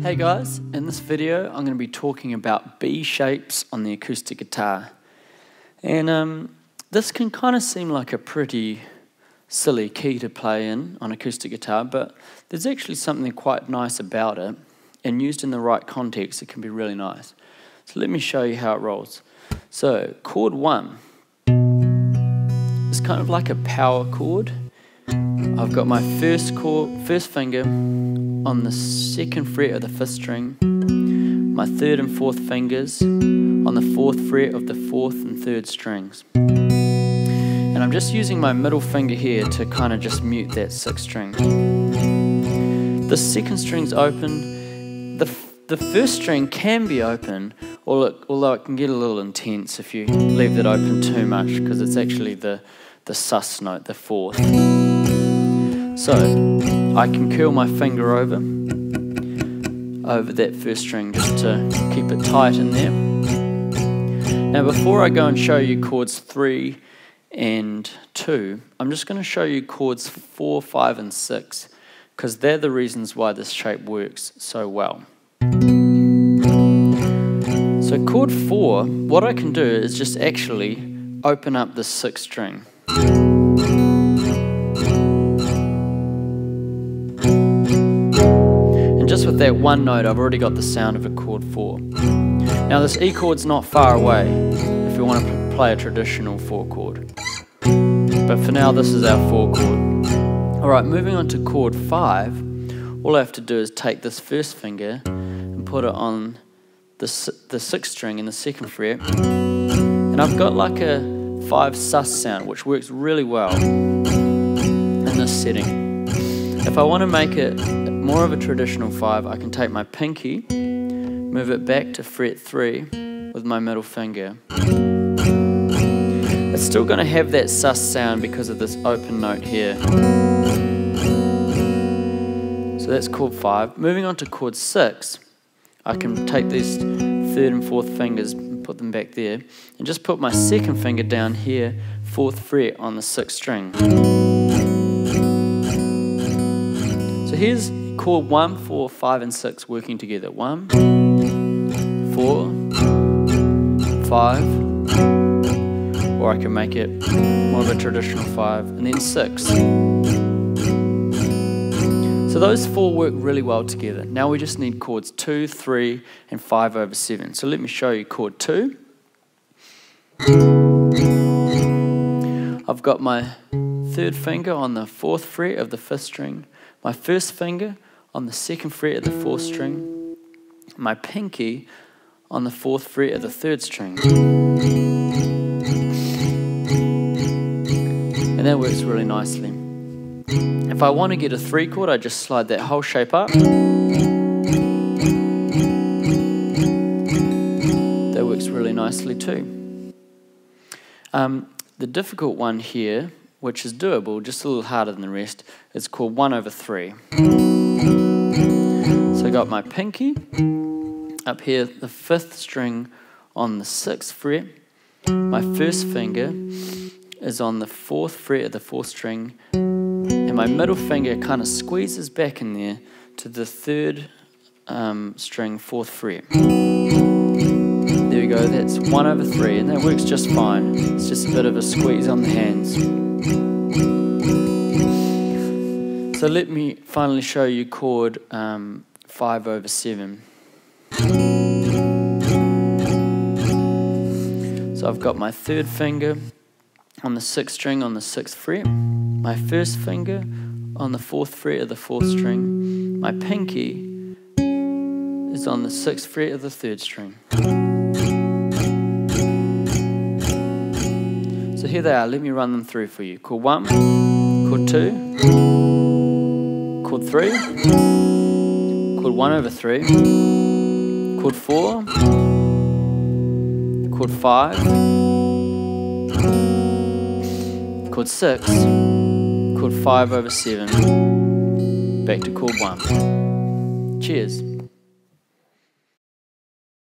Hey guys, in this video I'm going to be talking about B shapes on the acoustic guitar. And this can kind of seem like a pretty silly key to play in on acoustic guitar, but there's actually something quite nice about it, and used in the right context it can be really nice. So let me show you how it rolls. So chord 1 is kind of like a power chord. I've got my first finger on the 2nd fret of the 5th string, my 3rd and 4th fingers on the 4th fret of the 4th and 3rd strings. And I'm just using my middle finger here to kind of just mute that 6th string. The 2nd string's open. The 1st string can be open, although it can get a little intense if you leave it open too much, because it's actually the sus note, the 4th. So I can curl my finger over that 1st string just to keep it tight in there. Now before I go and show you chords 3 and 2, I'm just going to show you chords 4, 5 and 6, because they're the reasons why this shape works so well. So chord 4, what I can do is just actually open up the 6th string. Just with that one note, I've already got the sound of a chord 4. Now this E chord's not far away if you want to play a traditional 4 chord. But for now, this is our 4 chord. Alright, moving on to chord 5, all I have to do is take this 1st finger and put it on the 6th string in the 2nd fret. And I've got like a 5 sus sound, which works really well in this setting. If I want to make it more of a traditional 5, I can take my pinky, move it back to fret 3 with my middle finger. It's still going to have that sus sound because of this open note here. So that's chord 5. Moving on to chord 6, I can take these 3rd and 4th fingers and put them back there, and just put my 2nd finger down here, 4th fret on the 6th string. So here's chord 1, 4, 5 and 6 working together. 1, 4, 5, or I can make it more of a traditional 5, and then 6. So those 4 work really well together. Now we just need chords 2, 3 and 5 over 7. So let me show you chord 2. I've got my 3rd finger on the 4th fret of the 5th string, my 1st finger on the 2nd fret of the 4th string, my pinky on the 4th fret of the 3rd string. And that works really nicely. If I want to get a 3 chord, I just slide that whole shape up. That works really nicely too. The difficult one here, which is doable, just a little harder than the rest, is chord 1 over 3. So I got my pinky up here, the 5th string on the 6th fret. My 1st finger is on the 4th fret of the 4th string, and my middle finger kind of squeezes back in there to the 3rd string, 4th fret. There we go, that's 1 over 3, and that works just fine. It's just a bit of a squeeze on the hands. So let me finally show you chord 5 over 7. So I've got my 3rd finger on the 6th string on the 6th fret, my 1st finger on the 4th fret of the 4th string, my pinky is on the 6th fret of the 3rd string. So here they are, let me run them through for you. Chord 1, chord 2, chord 3, chord 1 over 3, chord 4, chord 5, chord 6, chord 5 over 7, back to chord 1. Cheers.